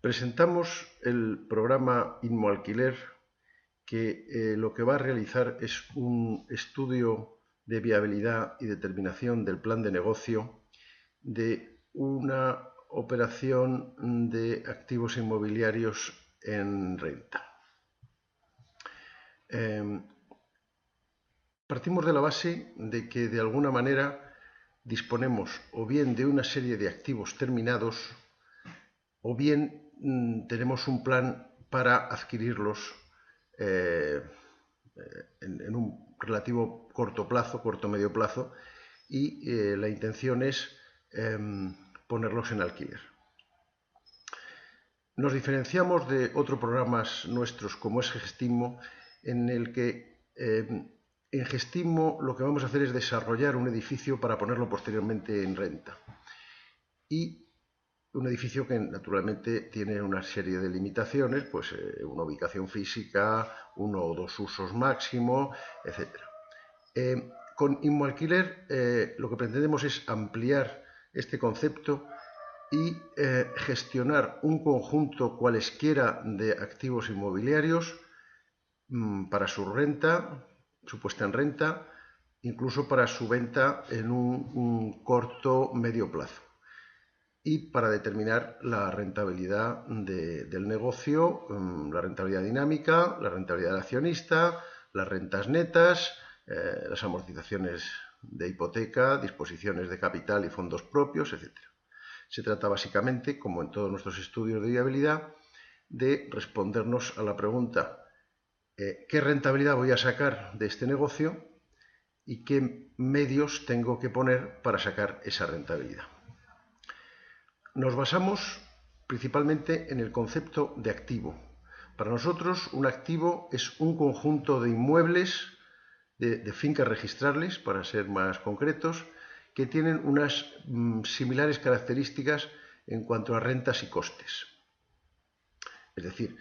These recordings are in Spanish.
Presentamos el programa Inmoalquiler, que lo que va a realizar es un estudio de viabilidad y determinación del plan de negocio de una operación de activos inmobiliarios en renta. Partimos de la base de que de alguna manera disponemos o bien de una serie de activos terminados o bien tenemos un plan para adquirirlos en un relativo corto plazo, corto-medio plazo, y la intención es ponerlos en alquiler. Nos diferenciamos de otros programas nuestros como es Gestimo, en el que en Gestimo lo que vamos a hacer es desarrollar un edificio para ponerlo posteriormente en renta. Y un edificio que naturalmente tiene una serie de limitaciones, pues una ubicación física, uno o dos usos máximo, etc. Con Inmoalquiler lo que pretendemos es ampliar este concepto y gestionar un conjunto cualesquiera de activos inmobiliarios para su renta, su puesta en renta, incluso para su venta en un corto medio plazo. Y para determinar la rentabilidad del negocio, la rentabilidad dinámica, la rentabilidad del accionista, las rentas netas, las amortizaciones de hipoteca, disposiciones de capital y fondos propios, etc. Se trata básicamente, como en todos nuestros estudios de viabilidad, de respondernos a la pregunta ¿qué rentabilidad voy a sacar de este negocio y qué medios tengo que poner para sacar esa rentabilidad? Nos basamos principalmente en el concepto de activo. Para nosotros, un activo es un conjunto de inmuebles, de fincas registrables, para ser más concretos, que tienen unas similares características en cuanto a rentas y costes. Es decir,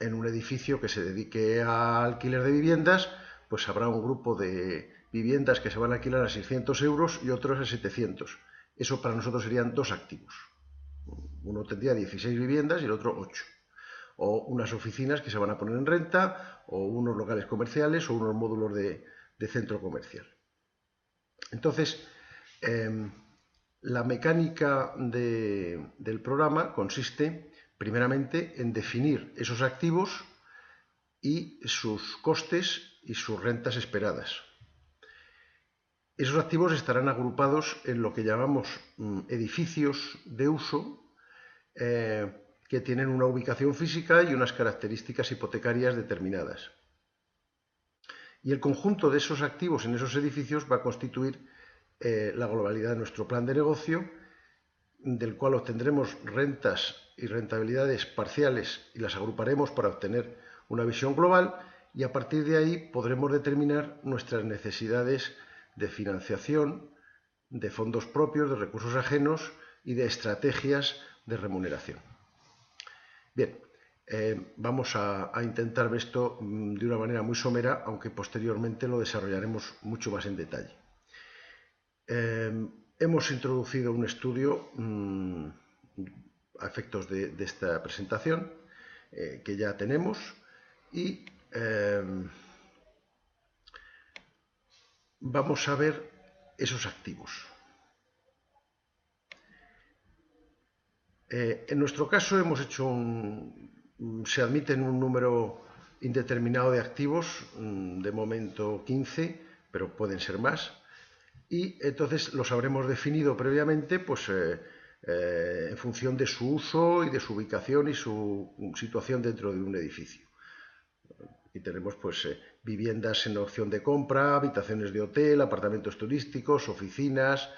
en un edificio que se dedique a alquiler de viviendas, pues habrá un grupo de viviendas que se van a alquilar a 600 euros y otros a 700. Eso para nosotros serían dos activos. Uno tendría 16 viviendas y el otro 8. O unas oficinas que se van a poner en renta, o unos locales comerciales, o unos módulos de centro comercial. Entonces, la mecánica del programa consiste primeramente en definir esos activos y sus costes y sus rentas esperadas. Esos activos estarán agrupados en lo que llamamos edificios de uso que tienen una ubicación física y unas características hipotecarias determinadas. Y el conjunto de esos activos en esos edificios va a constituir la globalidad de nuestro plan de negocio, del cual obtendremos rentas y rentabilidades parciales y las agruparemos para obtener una visión global, y a partir de ahí podremos determinar nuestras necesidades de financiación, de fondos propios, de recursos ajenos y de estrategias de remuneración. Bien, vamos a intentar ver esto de una manera muy somera, aunque posteriormente lo desarrollaremos mucho más en detalle. Hemos introducido un estudio a efectos de esta presentación que ya tenemos y vamos a ver esos activos. En nuestro caso hemos hecho se admiten un número indeterminado de activos, de momento 15, pero pueden ser más. Y entonces los habremos definido previamente pues, en función de su uso y de su ubicación y su situación dentro de un edificio. Y tenemos pues, viviendas en opción de compra, habitaciones de hotel, apartamentos turísticos, oficinas,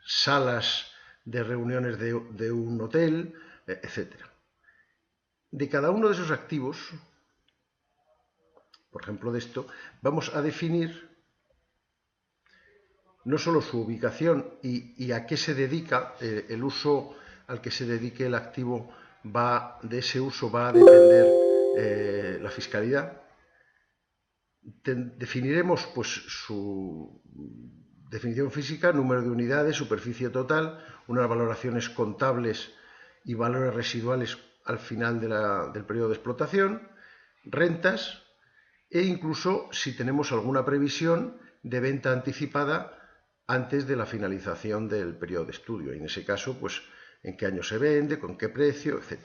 salas de reuniones de un hotel, etc. De cada uno de esos activos, por ejemplo de esto, vamos a definir no solo su ubicación y a qué se dedica, el uso al que se dedique el activo, de ese uso va a depender la fiscalidad. Definiremos pues, su definición física, número de unidades, superficie total, unas valoraciones contables y valores residuales al final del periodo de explotación, rentas e incluso si tenemos alguna previsión de venta anticipada antes de la finalización del periodo de estudio. Y en ese caso, pues, en qué año se vende, con qué precio, etc.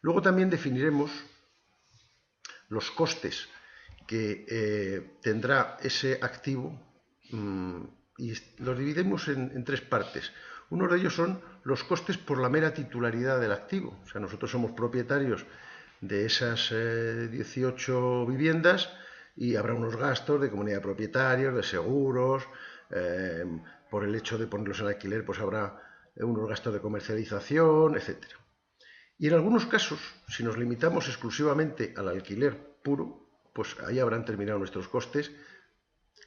Luego también definiremos los costes que tendrá ese activo y los dividimos en tres partes. Uno de ellos son los costes por la mera titularidad del activo. O sea, nosotros somos propietarios de esas 18 viviendas y habrá unos gastos de comunidad de propietarios, de seguros, por el hecho de ponerlos en alquiler, pues habrá unos gastos de comercialización, etc. Y en algunos casos, si nos limitamos exclusivamente al alquiler puro, pues ahí habrán terminado nuestros costes.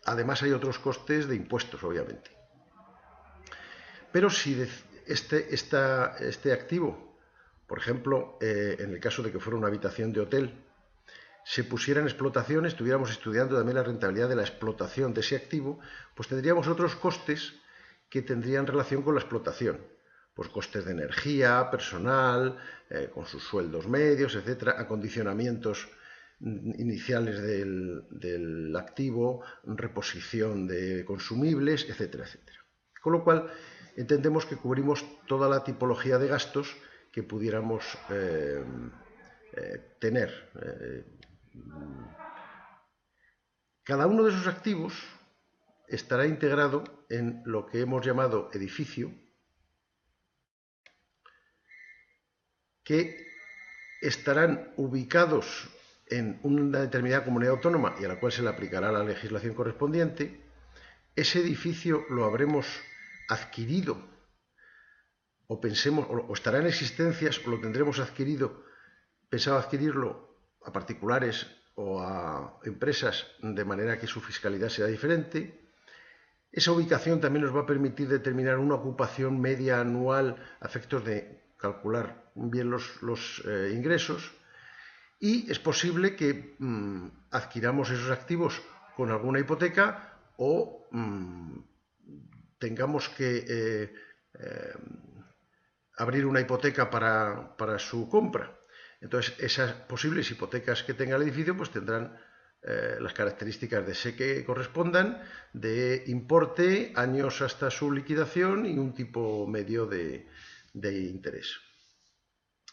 Además hay otros costes de impuestos, obviamente. Pero si este activo, por ejemplo, en el caso de que fuera una habitación de hotel, se pusiera en explotación, estuviéramos estudiando también la rentabilidad de la explotación de ese activo, pues tendríamos otros costes que tendrían relación con la explotación. Pues costes de energía, personal, con sus sueldos medios, etcétera, acondicionamientos iniciales del activo, reposición de consumibles, etcétera, etcétera. Con lo cual, entendemos que cubrimos toda la tipología de gastos que pudiéramos tener. Cada uno de esos activos estará integrado en lo que hemos llamado edificio, que estarán ubicados en una determinada comunidad autónoma y a la cual se le aplicará la legislación correspondiente. Ese edificio lo habremos adquirido o estará en existencias o lo tendremos adquirido, pensado adquirirlo a particulares o a empresas de manera que su fiscalidad sea diferente. Esa ubicación también nos va a permitir determinar una ocupación media anual a efectos de calcular bien los ingresos. Y es posible que adquiramos esos activos con alguna hipoteca o tengamos que abrir una hipoteca para su compra. Entonces, esas posibles hipotecas que tenga el edificio pues tendrán las características de SEC que correspondan, de importe, años hasta su liquidación y un tipo medio de interés.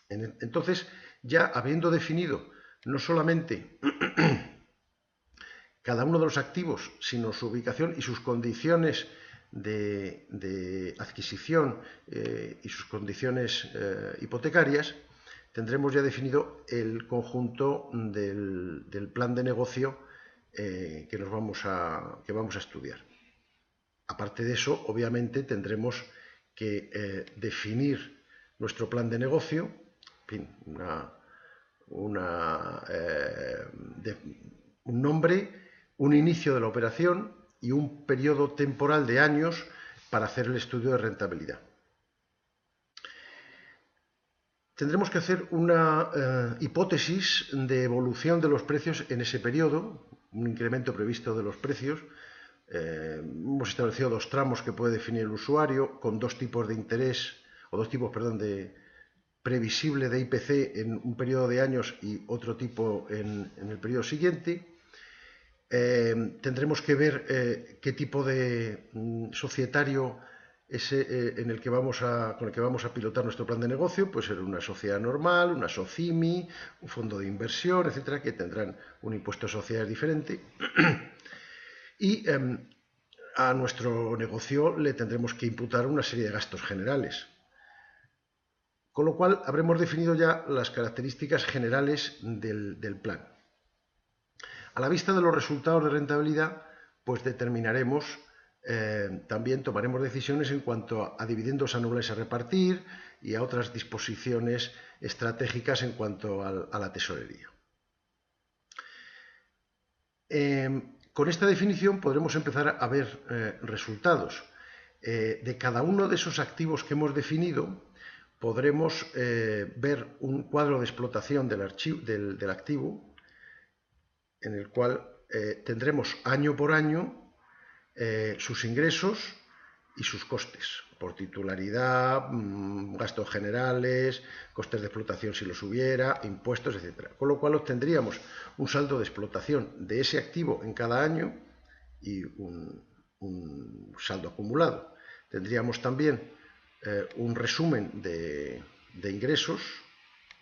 Entonces, ya habiendo definido no solamente cada uno de los activos, sino su ubicación y sus condiciones de adquisición y sus condiciones hipotecarias, tendremos ya definido el conjunto del plan de negocio que vamos a estudiar. Aparte de eso, obviamente, tendremos que definir nuestro plan de negocio, en fin, un nombre, un inicio de la operación y un periodo temporal de años para hacer el estudio de rentabilidad. Tendremos que hacer una hipótesis de evolución de los precios en ese periodo, un incremento previsto de los precios. Hemos establecido dos tramos que puede definir el usuario, con dos tipos de interés, o dos tipos, perdón, de previsible de IPC en un periodo de años y otro tipo en el periodo siguiente. Tendremos que ver qué tipo de societario es con el que vamos a pilotar nuestro plan de negocio. Puede ser una sociedad normal, una SOCIMI, un fondo de inversión, etcétera, que tendrán un impuesto de sociedades diferente. Y a nuestro negocio le tendremos que imputar una serie de gastos generales. Con lo cual, habremos definido ya las características generales del plan. A la vista de los resultados de rentabilidad, pues determinaremos, también tomaremos decisiones en cuanto a dividendos anuales a repartir y a otras disposiciones estratégicas en cuanto a la tesorería. Con esta definición podremos empezar a ver resultados. De cada uno de esos activos que hemos definido, podremos ver un cuadro de explotación del activo, en el cual tendremos año por año sus ingresos y sus costes, por titularidad, gastos generales, costes de explotación si los hubiera, impuestos, etc. Con lo cual obtendríamos un saldo de explotación de ese activo en cada año y un saldo acumulado. Tendríamos también un resumen de ingresos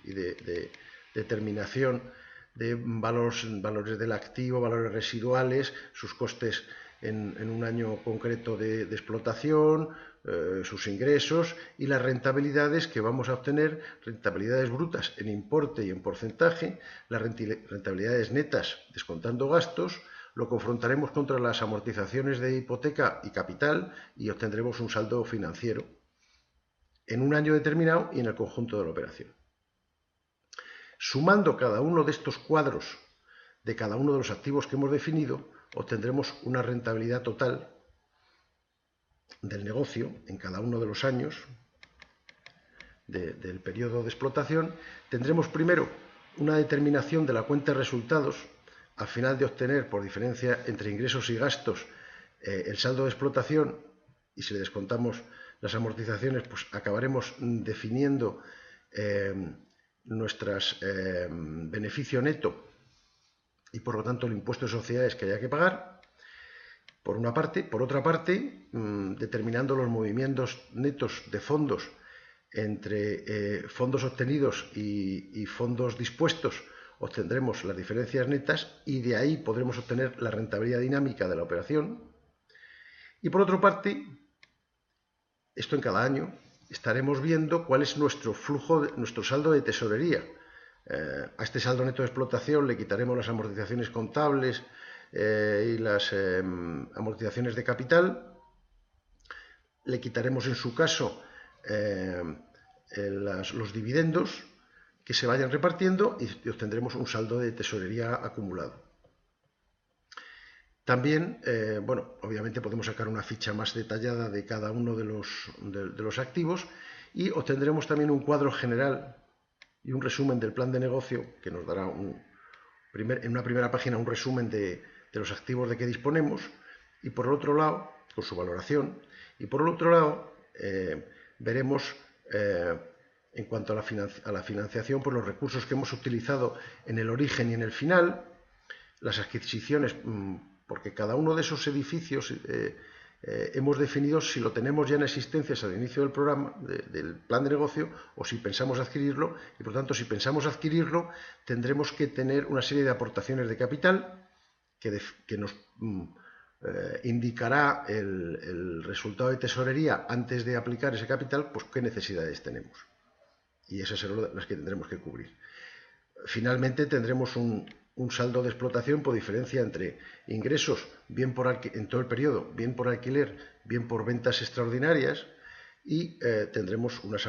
y de determinación de valores del activo, valores residuales, sus costes en un año concreto de explotación, sus ingresos y las rentabilidades que vamos a obtener, rentabilidades brutas en importe y en porcentaje, las rentabilidades netas descontando gastos. Lo confrontaremos contra las amortizaciones de hipoteca y capital y obtendremos un saldo financiero en un año determinado y en el conjunto de la operación. Sumando cada uno de estos cuadros de cada uno de los activos que hemos definido, obtendremos una rentabilidad total del negocio en cada uno de los años del periodo de explotación. Tendremos primero una determinación de la cuenta de resultados al final de obtener, por diferencia entre ingresos y gastos, el saldo de explotación, y si le descontamos las amortizaciones, pues acabaremos definiendo nuestro beneficio neto y por lo tanto el impuesto de sociedades que haya que pagar, por una parte. Por otra parte, determinando los movimientos netos de fondos entre fondos obtenidos y fondos dispuestos, obtendremos las diferencias netas y de ahí podremos obtener la rentabilidad dinámica de la operación. Y por otra parte, esto en cada año, estaremos viendo cuál es nuestro flujo, nuestro saldo de tesorería. A este saldo neto de explotación le quitaremos las amortizaciones contables y las amortizaciones de capital. Le quitaremos en su caso los dividendos que se vayan repartiendo y obtendremos un saldo de tesorería acumulado. También, bueno, obviamente podemos sacar una ficha más detallada de cada uno de los activos y obtendremos también un cuadro general y un resumen del plan de negocio que nos dará en una primera página un resumen de los activos de que disponemos y por el otro lado, con su valoración, y por el otro lado veremos en cuanto a la financiación, pues los recursos que hemos utilizado en el origen y en el final, las adquisiciones, porque cada uno de esos edificios hemos definido si lo tenemos ya en existencias al inicio del programa, del plan de negocio, o si pensamos adquirirlo, y por tanto si pensamos adquirirlo tendremos que tener una serie de aportaciones de capital que nos indicará el resultado de tesorería antes de aplicar ese capital, pues qué necesidades tenemos. Y esas serán las que tendremos que cubrir. Finalmente tendremos un saldo de explotación por diferencia entre ingresos, bien en todo el periodo, bien por alquiler, bien por ventas extraordinarias, y tendremos unas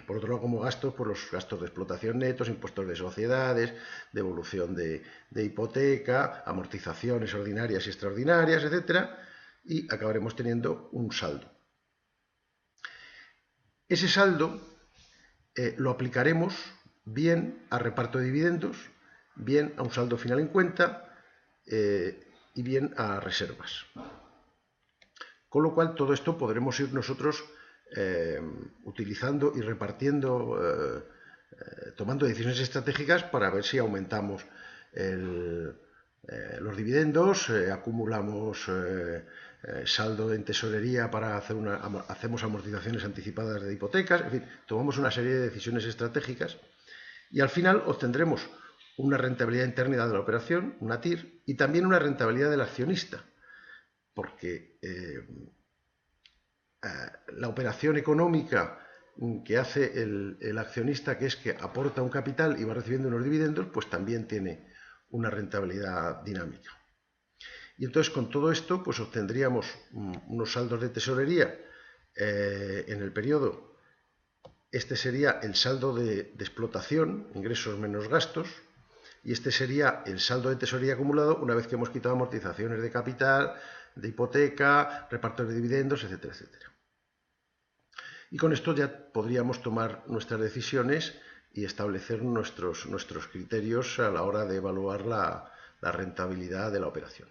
por otro lado, como gastos, pues los gastos de explotación netos, impuestos de sociedades, devolución de hipoteca, amortizaciones ordinarias y extraordinarias, etcétera, y acabaremos teniendo un saldo. Ese saldo lo aplicaremos bien a reparto de dividendos, bien a un saldo final en cuenta y bien a reservas. Con lo cual, todo esto podremos ir nosotros utilizando y repartiendo, tomando decisiones estratégicas para ver si aumentamos los dividendos, acumulamos saldo en tesorería para hacemos amortizaciones anticipadas de hipotecas, en fin, tomamos una serie de decisiones estratégicas y al final obtendremos una rentabilidad interna de la operación, una TIR, y también una rentabilidad del accionista, porque la operación económica que hace el accionista, que es que aporta un capital y va recibiendo unos dividendos, pues también tiene una rentabilidad dinámica. Y entonces con todo esto pues obtendríamos unos saldos de tesorería en el periodo. Este sería el saldo de explotación, ingresos menos gastos, y este sería el saldo de tesorería acumulado una vez que hemos quitado amortizaciones de capital, de hipoteca, repartos de dividendos, etcétera, etcétera. Y con esto ya podríamos tomar nuestras decisiones y establecer nuestros criterios a la hora de evaluar la rentabilidad de la operación.